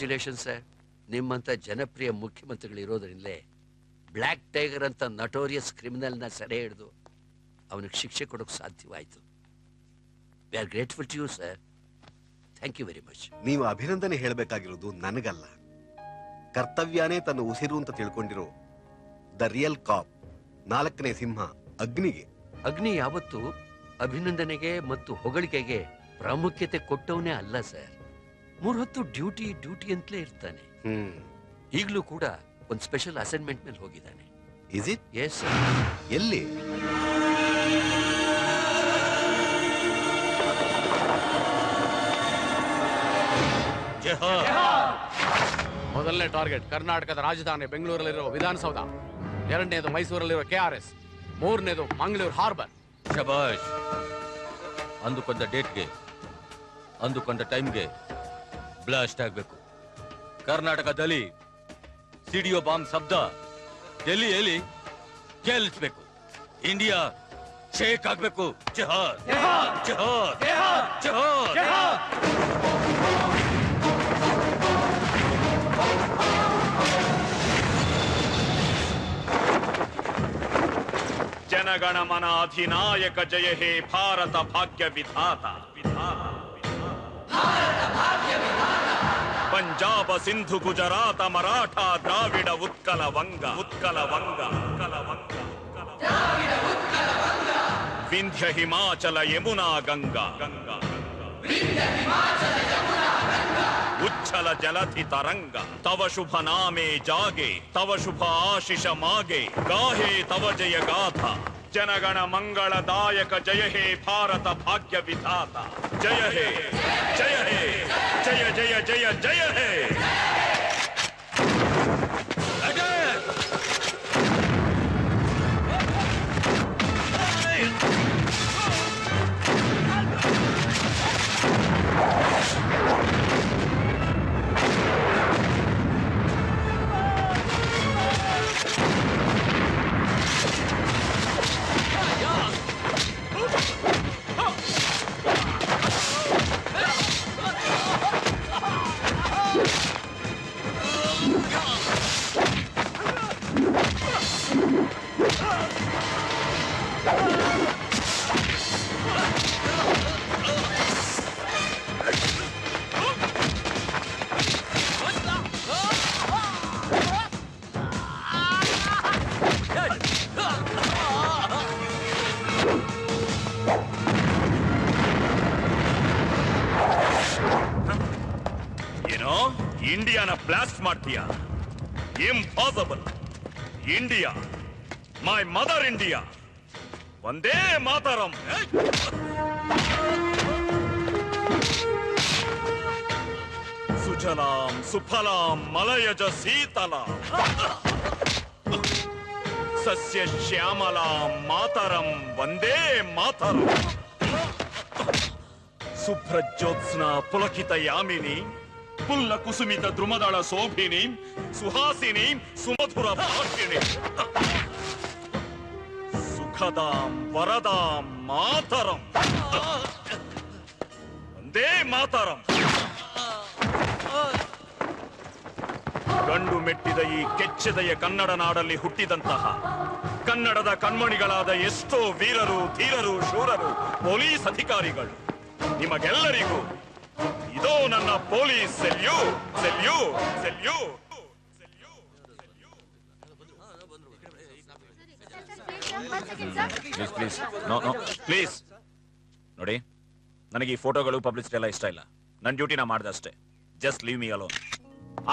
Congratulation sir. ನಿಮ್ಮಂತ ಜನಪ್ರಿಯ ಮುಖ್ಯಮಂತ್ರಿಗಳಿರೋದ್ರಿಂದಲೇ ಬ್ಲ್ಯಾಕ್ ಟೈಗರ್ ಅಂತ ನಟೋರಿಯಸ್ ಕ್ರಿಮಿನಲ್ನ ಸೆರೆ ಹಿಡಿದು ಅವನಿಗೆ ಶಿಕ್ಷೆ ಕೊಡೋಕೆ ಸಾಧ್ಯವಾಯಿತು. We are grateful to you sir. Thank you very much. ನೀವು ಅಭಿನಂದನೆ ಹೇಳಬೇಕಾಗಿರೋದು ನನಗಲ್ಲ, ಕರ್ತವ್ಯನೇ ತನ್ನ ಉಸಿರು ಅಂತ ತಿಳ್ಕೊಂಡಿರೋ ದ ರಿಯಲ್ ಕಾಪ್, 4ನೇ ಸಿಂಹ ಅಗ್ನಿಗೆ. ಅಗ್ನಿ ಯಾವತ್ತು ಅಭಿನಂದನೆಗೆ ಮತ್ತು ಹೊಗಳಿಕೆಗೆ ಪ್ರಾಮುಖ್ಯತೆ ಕೊಟ್ಟವನೇ ಅಲ್ಲ ಸರ್. 3 ಹೊತ್ತು ಡ್ಯೂಟಿ ಅಂತಲೇ ಇರ್ತಾನೆ. ಈಗಲೂ ಕೂಡ ಒಂದು ಸ್ಪೆಷಲ್ ಅಸೈನ್ಮೆಂಟ್ ಮೇಲೆ ಹೋಗಿದ್ದಾನೆ. Is it? Yes sir. ಎಲ್ಲಿ? ಮೊದಲನೇ ಟಾರ್ಗೆಟ್ ಕರ್ನಾಟಕದ ರಾಜಧಾನಿ ಬೆಂಗಳೂರಲ್ಲಿರೋ ವಿಧಾನಸೌಧ, 2ನೇದು ಮೈಸೂರಲ್ಲಿರೋ KRS, 3ನೇದು ಮಂಗಳೂರು ಹಾರ್ಬರ್. ಶಬಾಷ್. ಅಂದುಕೊಂಡ ಡೇಟ್ಗೆ ಅಂದುಕೊಂಡ ಟೈಮ್ಗೆ ಬ್ಲಾಸ್ಟ್ ಆಗಬೇಕು. ಕರ್ನಾಟಕದಲ್ಲಿ ಸಿಡಿಯೋ ಬಾಂಬ್ ಶಬ್ದ ಡೆಲ್ಲಿಯಲ್ಲಿ ಕೇಳಿಸ್ಬೇಕು. ಇಂಡಿಯಾ ಶೇಕ್ ಆಗ್ಬೇಕು. ಜಹಾದ್ ಜಹಾದ್ ಜಹಾದ್ ಜಹಾದ್. ಜನಗಣಮನ ಅಧಿನಾಯಕ ಜಯ ಹೇ ಭಾರತ ಭಾಗ್ಯ ವಿಧಾತ. ಪಂಜಾಬ ಸಿಂಧು ಗುಜರಾತ ಮರಾಠ ದ್ರಾವಿಡ ಉತ್ಕಲ ವಂಗ ಉತ್ಕಲ ವಂಗ ಉತ್ಕಲ ವಂಗ ವಿಂಧ್ಯ ಹಿಮಾಚಲ ಯಮುನಾ ಗಂಗಾ ಗಂಗಾ ಉಚ್ಛಲ ಜಲಧಿ ತರಂಗ. ತವ ಶುಭ ನಾಮೆ ಜಾಗೆ, ತವ ಶುಭ ಆಶಿಷ ಮಾಗೆ, ಗಾಹೆ ತವ ಜಯ ಗಾಥ. ಜನಗಣ ಮಂಗಳದಾಯಕ ಜಯ ಹೇ ಭಾರತ ಭಾಗ್ಯ ವಿಧಾತ. ಜಯ ಹೇ ಜಯ ಹೇ ಜಯ ಜಯ ಜಯ ಜಯ ಹೇ. ಇಂಡಿಯಾನ ಬ್ಲಾಸ್ಟ್ ಮಾಡ್ತೀಯಾ? Impossible. India, my mother India. ಒಂದೇ ಮಾತರಂ. ಸುಜಲಾಂ ಸುಫಲಾಂ ಮಲಯಜ ಶೀತಲಾಂ ಸಸ್ಯ ಶ್ಯಾಮಲಾಂ ಮಾತರಂ ವಂದೇ ಮಾತರಂ. ಶುಭ್ರಜ್ಯೋತ್ಸ್ನಾ ಪುಲಕಿತ ಯಾಮಿನಿ ಪುಲ್ಲ ಕುಸುಮಿತ ದ್ರುಮದಳ ಶೋಭಿನಿ ಸುಹಾಸಿನಿ ಸುಮಧುರ ಭಾಷಿಣಿ ಸುಖದಾಂ ವರದಾಂ ಮಾತರಂ ಒಂದೇ ಮಾತರಂ. ಗಂಡು ಮೆಟ್ಟಿದ ಈ ಕೆಚ್ಚೆದೆಯ ಕನ್ನಡ ನಾಡಲ್ಲಿ ಹುಟ್ಟಿದಂತಹ ಕನ್ನಡದ ಕಣ್ಮಣಿಗಳಾದ ಎಷ್ಟೋ ವೀರರು ಧೀರರು ಶೂರರು ಪೊಲೀಸ್ ಅಧಿಕಾರಿಗಳು, ನಿಮಗೆಲ್ಲರಿಗೂ ಇದೋ ನನ್ನ police salute salute salute. Please please ನೋಡಿ, ನನಗೆ ಈ ಫೋಟೋಗಳು ಪಬ್ಲಿಸಿಟಿ ಎಲ್ಲ ಇಷ್ಟ ಇಲ್ಲ. ನನ್ನ ಡ್ಯೂಟಿ ನಾ ಮಾಡ್ದೆ ಅಷ್ಟೇ. Just leave me alone.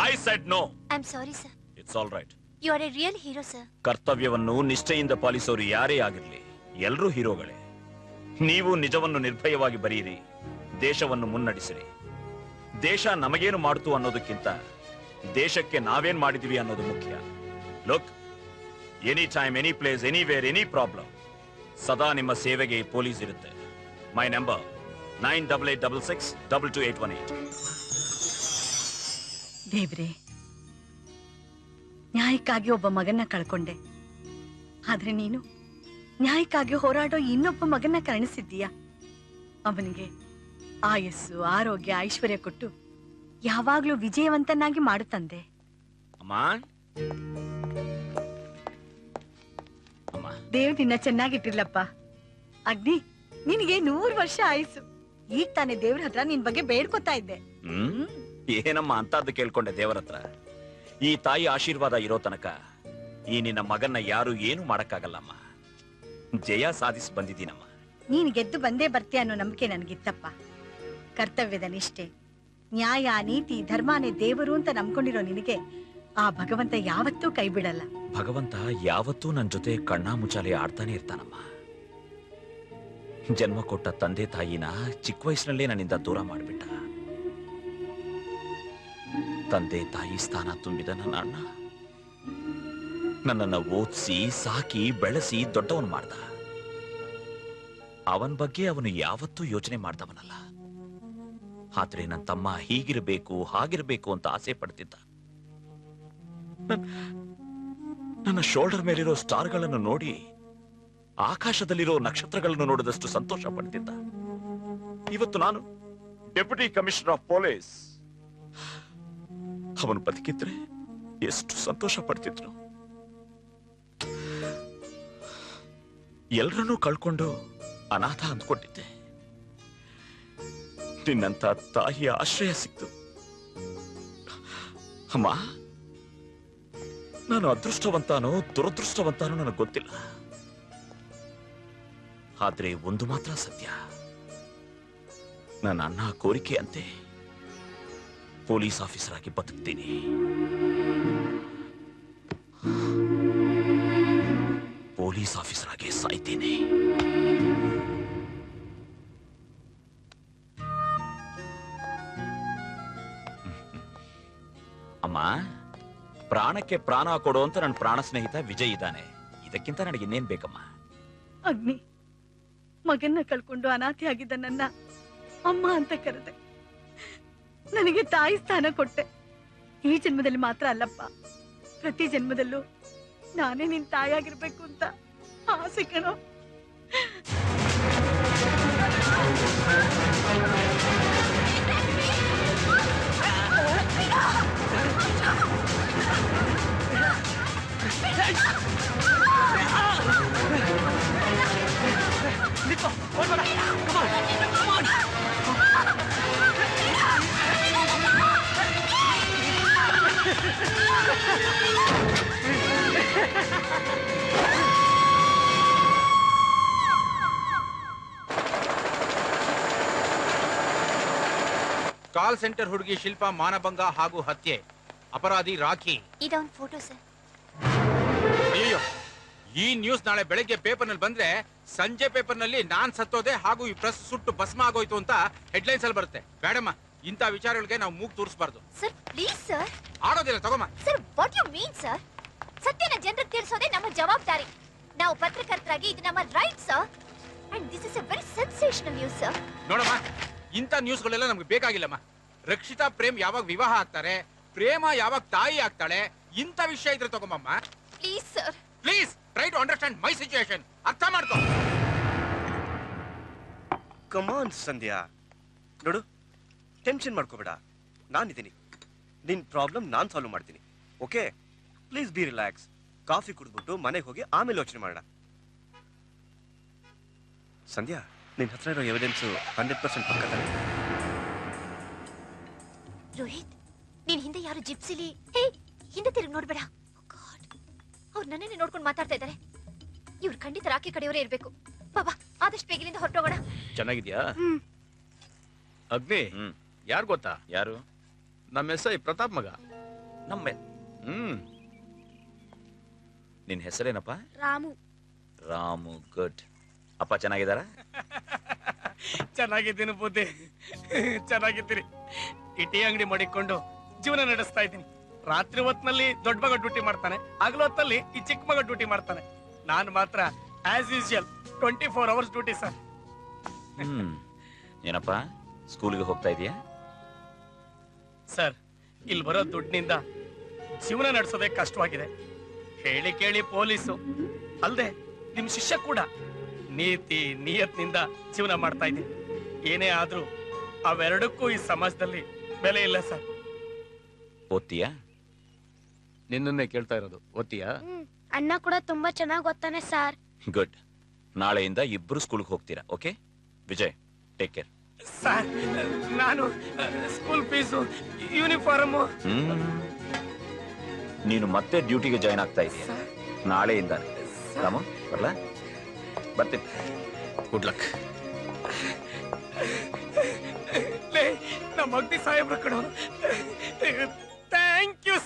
I said no. I am sorry sir. It's all right. You are a real hero sir. ಕರ್ತವ್ಯವನ್ನು ನಿಷ್ಠೆಯಿಂದ ಪಾಲಿಸೋರು ಯಾರೇ ಆಗಿರಲಿ, ಎಲ್ಲರೂ ಹೀರೋಗಳೇ. ನೀವು ನಿಜವನ್ನು ನಿರ್ಭಯವಾಗಿ ಬರೆಯಿರಿ, ದೇಶವನ್ನು ಮುನ್ನಡೆಸಿರಿ. ದೇಶ ನಮಗೇನು ಮಾಡಿತು ಅನ್ನೋದಕ್ಕಿಂತ ದೇಶಕ್ಕೆ ನಾವೇನ್ ಮಾಡಿದೀವಿ ಅನ್ನೋದು ಮುಖ್ಯ. Look, any time any place anywhere any problem, ಸದಾ ನಿಮ್ಮ ಸೇವೆಗೆ ಪೊಲೀಸ್ ಇರುತ್ತೆ. My number 9866222818. ದೇವ್ರೆ, ನ್ಯಾಯಕ್ಕಾಗಿ ಒಬ್ಬ ಮಗನ್ನ ಕಳ್ಕೊಂಡೆ, ಆದ್ರೆ ನೀನು ನ್ಯಾಯಕ್ಕಾಗಿ ಹೋರಾಡೋ ಇನ್ನೊಬ್ಬ ಮಗನ್ನ ಕರುಣಿಸಿದ್ದೀಯ. ಅವನಿಗೆ ಆಯಸ್ಸು ಆರೋಗ್ಯ ಐಶ್ವರ್ಯ ಕೊಟ್ಟು ಯಾವಾಗ್ಲೂ ವಿಜಯವಂತನಾಗಿ ಮಾಡು ತಂದೆ. ಅಮ್ಮ ಅಮ್ಮ, ದೇವ್ ನಿನ್ನ ಚೆನ್ನಾಗಿಟ್ಟಿರ್ಲಪ್ಪ. ಅಗ್ನಿ, ನಿನಗೆ 100 ವರ್ಷ ಆಯ್ಸು. ಈಗ ತಾನೇ ದೇವ್ರ ಹತ್ರ ನಿನ್ ಬಗ್ಗೆ ಬೇಡ್ಕೊತಾ ಇದ್ದೆ. ಏನಮ್ಮ ಅಂತದ್ದು ಕೇಳ್ಕೊಂಡೆ ದೇವರ ಹತ್ರ? ಈ ತಾಯಿ ಆಶೀರ್ವಾದ ಇರೋ ತನಕ ಈ ನಿನ್ನ ಮಗನ್ನ ಯಾರು ಏನು ಮಾಡಕ್ಕಾಗಲ್ಲಮ್ಮ. ಜಯ ಸಾಧಿಸಿ ಬಂದಿದ್ದೀನಮ್ಮ. ನೀನ್ ಗೆದ್ದು ಬಂದೇ ಬರ್ತೀಯ ಅನ್ನೋ ನಂಬಿಕೆ ನನಗಿತ್ತಪ್ಪ. ಕರ್ತವ್ಯದ ನಿಷ್ಠೆ, ನ್ಯಾಯ, ನೀತಿ, ಧರ್ಮನೇ ದೇವರು ಅಂತ ನಂಬ್ಕೊಂಡಿರೋ ನಿನಗೆ ಆ ಭಗವಂತ ಯಾವತ್ತೂ ಕೈ ಬಿಡಲ್ಲ. ಭಗವಂತ ಯಾವತ್ತೂ ನನ್ ಜೊತೆ ಕಣ್ಣಾ ಮುಚ್ಚಾಲೆ ಆಡ್ತಾನೆ ಇರ್ತಾನಮ್ಮ. ಜನ್ಮ ಕೊಟ್ಟ ತಂದೆ ತಾಯಿನ ಚಿಕ್ಕ ವಯಸ್ಸಿನಲ್ಲೇ ನನ್ನಿಂದ ದೂರ ಮಾಡಿಬಿಟ್ಟ. ತಂದೆ ತಾಯಿ ಸ್ಥಾನ ತುಂಬಿದ ನನ್ನ ಅಣ್ಣ ನನ್ನನ್ನ ಓದಿಸಿ ಸಾಕಿ ಬೆಳೆಸಿ ದೊಡ್ಡವನ್ ಮಾಡ್ದ. ಅವನ ಬಗ್ಗೆ ಅವನು ಯಾವತ್ತೂ ಯೋಚನೆ ಮಾಡ್ದವನಲ್ಲ. ಆದ್ರೆ ನನ್ನ ತಮ್ಮ ಹೀಗಿರ್ಬೇಕು ಹಾಗಿರ್ಬೇಕು ಅಂತ ಆಸೆ ಪಡ್ತಿದ್ದ. ನನ್ನ ಶೋಲ್ಡರ್ ಮೇಲಿರೋ ಸ್ಟಾರ್ಗಳನ್ನು ನೋಡಿ ಆಕಾಶದಲ್ಲಿರೋ ನಕ್ಷತ್ರಗಳನ್ನು ನೋಡಿದಷ್ಟು ಸಂತೋಷ ಪಡ್ತಿದ್ದ. ಇವತ್ತು ನಾನು ಡೆಪ್ಯೂಟಿ ಕಮಿಷನರ್ ಆಫ್ ಪೊಲೀಸ್. ಅವನು ಬದುಕಿದ್ರೆ ಎಷ್ಟು ಸಂತೋಷ ಪಡ್ತಿದ್ರು. ಎಲ್ಲರನ್ನೂ ಕಳ್ಕೊಂಡು ಅನಾಥ ಅಂದ್ಕೊಂಡಿದ್ದೆ. ನಿನ್ನಂತ ತಾಯಿಯ ಆಶ್ರಯ ಸಿಕ್ತು. ಅಮ್ಮ, ನಾನು ಅದೃಷ್ಟವಂತಾನೋ ದುರದೃಷ್ಟವಂತಾನೋ ನನಗೆ ಗೊತ್ತಿಲ್ಲ. ಆದ್ರೆ ಒಂದು ಮಾತ್ರ ಸತ್ಯ, ನನ್ನ ಅಣ್ಣ ಕೋರಿಕೆ ಅಂತೆ ಪೊಲೀಸ್ ಆಫೀಸರ್ ಆಗಿ ಬದುಕ್ತೀನಿ. ಪೊಲೀಸ್ ಆಫೀಸರ್ ಆಗಿ ಸಾಯ್ತೀನಿ. ಅಮ್ಮ, ಪ್ರಾಣಕ್ಕೆ ಪ್ರಾಣ ಕೊಡು ಅಂತ ನನ್ನ ಪ್ರಾಣ ಸ್ನೇಹಿತ ವಿಜಯ್ ಇದ್ದಾನೆ. ಇದಕ್ಕಿಂತ ನನಗೆ ಇನ್ನೇನ್ ಬೇಕಮ್ಮ? ಅಗ್ನಿ, ಮಗನ್ನ ಕಳ್ಕೊಂಡು ಅನಾಥೆ ಆಗಿದ್ದ ನನ್ನ ಅಮ್ಮ ಅಂತ ಕರೆದೆ. ನನಗೆ ತಾಯಿ ಸ್ಥಾನ ಕೊಟ್ಟೆ. ಈ ಜನ್ಮದಲ್ಲಿ ಮಾತ್ರ ಅಲ್ಲಪ್ಪ, ಪ್ರತಿ ಜನ್ಮದಲ್ಲೂ ನಾನೇ ನಿನ್ ತಾಯಿಯಾಗಿರ್ಬೇಕು ಅಂತ ಆಸೆ ಕಣೋ. ಕಾಲ್ ಸೆಂಟರ್ ಹುಡುಗಿ ಶಿಲ್ಪಾ ಮಾನಭಂಗ ಹಾಗೂ ಹತ್ಯೆ. ಅಪರಾಧಿ ರಾಖಿ. ಇದೊಂದು ಫೋಟೋ ಸರ್. ಅಯ್ಯೋ, ಈ ನ್ಯೂಸ್ ನಾಳೆ ಬೆಳಗ್ಗೆ ಪೇಪರ್ ನಲ್ಲಿ ಬಂದ್ರೆ ಸಂಜೆ ಪೇಪರ್ ನಲ್ಲಿ ನಾನ್ ಸತ್ತೋದೆ ಹಾಗೂ ಈ ಪ್ರೆಸ್ ಸುಟ್ಟು ಭಸ್ಮ ಆಗೋಯ್ತು ಅಂತ ಹೆಡ್ಲೈನ್ಸ್ ಅಲ್ಲಿ ಬರುತ್ತೆ. ಬೇಡಮ್ಮ, ಇಂಥ ವಿಚಾರಗಳಿಗೆ ನಾವು ಮೂಗ್ ತೋರಿಸಬಾರ್ದು. Sir please sir. ಆಗೋದಿಲ್ಲ, ತಗೋಮ್ಮ. Sir what you mean sir? ಸತ್ಯನ ಜನರಿಗೆ ತಿಳಿಸೋದೇ ನಮ್ಮ ಜವಾಬ್ದಾರಿ. ನಾವು ಪತ್ರಕರ್ತರಾಗಿ ಇದು ನಮ್ಮ right sir. And this is a very sensational news sir. ನೋಡಮ್ಮ, ಇಂಥ ನ್ಯೂಸ್ಗಳೆಲ್ಲ ನಮ್ಗೆ ಬೇಕಾಗಿಲ್ಲಮ್ಮ. ರಕ್ಷಿತಾ ಪ್ರೇಮ್ ಯಾವಾಗ ವಿವಾಹ ಆಗ್ತಾರೆ, ಪ್ರೇಮ ಯಾವಾಗ ತಾಯಿ ಆಗ್ತಾಳೆ, ಇಂಥ ವಿಷಯ ಇದ್ರೆ ತಗೊಂಬಮ್ಮ. Please sir, please try to understand my situation. ಅರ್ಥ ಮಾಡ್ಕೋ. ಕಮಾನ್ ಸಂಧ್ಯಾ, ನೋಡು, ಟೆನ್ಷನ್ ಮಾಡ್ಕೋಬೇಡ. ನಾನಿದ್ದೀನಿ. ನಿನ್ ಪ್ರಾಬ್ಲಮ್ ನಾನ್ ಸಾಲ್ವ್ ಮಾಡ್ತೀನಿ. Okay, please be relax. Coffee ಕುಡಿದ್ಬಿಟ್ಟು ಮನೆಗೆ ಹೋಗಿ ಆಮೇಲೆ ಯೋಚನೆ ಮಾಡೋಣ. ಸಂಧ್ಯಾ, ನಿನ್ ಹತ್ರ ಇರೋ ಎವಿಡೆನ್ಸ್ 100% ಪಕ್ಕ ತಾನೆ? ರೋಹಿತ್, ನೀನ್ ಹಿಂದೆ ಯಾರು ಜಿಪ್ಸಿಲಿ? ಹೇ, ಹಿಂದೆ ತಿರುಗಿ ನೋಡ್ಬೇಡ. ಅವ್ರು ನನ್ನೇ ನೋಡ್ಕೊಂಡು ಮಾತಾಡ್ತಾ ಇದ್ದಾರೆ. ಇವ್ರು ಖಂಡಿತ ರಾಖಿ ಕಡೆಯವರೇ ಇರ್ಬೇಕು. ಬಾಬಾ, ಆದಷ್ಟು ಬೇಗಲಿಂದ ಹೊರಟೋಗೋಣ. ಚೆನ್ನಾಗಿದ್ಯಾ ಅಗ್ನಿ? ಯಾರು ಗೊತ್ತಾ? ಯಾರು? ನಮ್ಮ ಎಸ್ ಐ ಪ್ರತಾಪ್ ಮಗ. ನಮ್ಮ ನಿನ್ ಹೆಸರೇನಪ್ಪ? ರಾಮು. ರಾಮು, ಗುಡ್. ಅಪ್ಪ ಚೆನ್ನಾಗಿದ್ದಾರ? ಚೆನ್ನಾಗಿದ್ದೀನಿ ಬುದ್ಧಿ, ಚೆನ್ನಾಗಿದ್ದೀರಿ. ಈ ಟೀ ಅಂಗಡಿ ಮಾಡಿಕೊಂಡು ಜೀವನ ನಡೆಸ್ತಾ ಇದ್ದೀನಿ. ರಾತ್ರಿ ಹೊತ್ನಲ್ಲಿ ದೊಡ್ಡ ಮಗ ಡ್ಯೂಟಿ ಮಾಡ್ತಾನೆ, ಹಗಲು ಹೊತ್ತಲ್ಲಿ ಈ ಚಿಕ್ಕ ಮಗ ಡ್ಯೂಟಿ ಮಾಡ್ತಾನೆ. ನಾನು ಮಾತ್ರ as usual 24 hours duty sir. ಏನಪ್ಪ, ಸ್ಕೂಲ್ಗೆ ಹೋಗ್ತಾ ಇದೀಯಾ? ಸರ್, ಇಲ್ಲಿ ಬರೋ ದುಡ್ಡಿನಿಂದ ಜೀವನ ನಡೆಸೋದೇ ಕಷ್ಟವಾಗಿದೆ. ಹೇಳಿ ಕೇಳಿ ಪೊಲೀಸು ಅಲ್ದೆ ನಿಮ್ ಶಿಷ್ಯ ಕೂಡ ನೀತಿ ನಿಯತ್ನಿಂದ ಜೀವನ ಮಾಡ್ತಾ ಇದ್ದೀನಿ. ಏನೇ ಆದ್ರೂ ಅವೆರಡಕ್ಕೂ ಈ ಸಮಾಜದಲ್ಲಿ ಬೆಲೆ ಇಲ್ಲ ಸರ್. ಓದ್ತೀಯಾ? ನಿನ್ನನ್ನೇ ಕೇಳ್ತಾ ಇರೋದು. ಓದ್ತೀಯಾ? ಅಣ್ಣ ಕೂಡ ತುಂಬಾ ಚೆನ್ನಾಗಿ ಓದ್ತಾನೆ ಸರ್. ಗುಡ್. ನಾಳೆಯಿಂದ ಇಬ್ರು ಸ್ಕೂಲ್ಗೆ ಹೋಗ್ತೀರಾ. Okay Vijay, take care. Sir, ನಾನು ಸ್ಕೂಲ್ ಫೀಸು, ಯೂನಿಫಾರ್ಮು. ನೀನು ಮತ್ತೆ ಡ್ಯೂಟಿಗೆ ಜಾಯ್ನ್ ಆಗ್ತಾ ಇದೀಯ ನಾಳೆಯಿಂದ. ರಾಮ ಬರ್ಲಾ? ಬರ್ತೀನಿ. Good luck. ನಮ್ಮ ಅಗ್ನಿ ಸಾಹೇಬ್ರ ಕಡೆ ಥ್ಯಾಂಕ್ ಯು.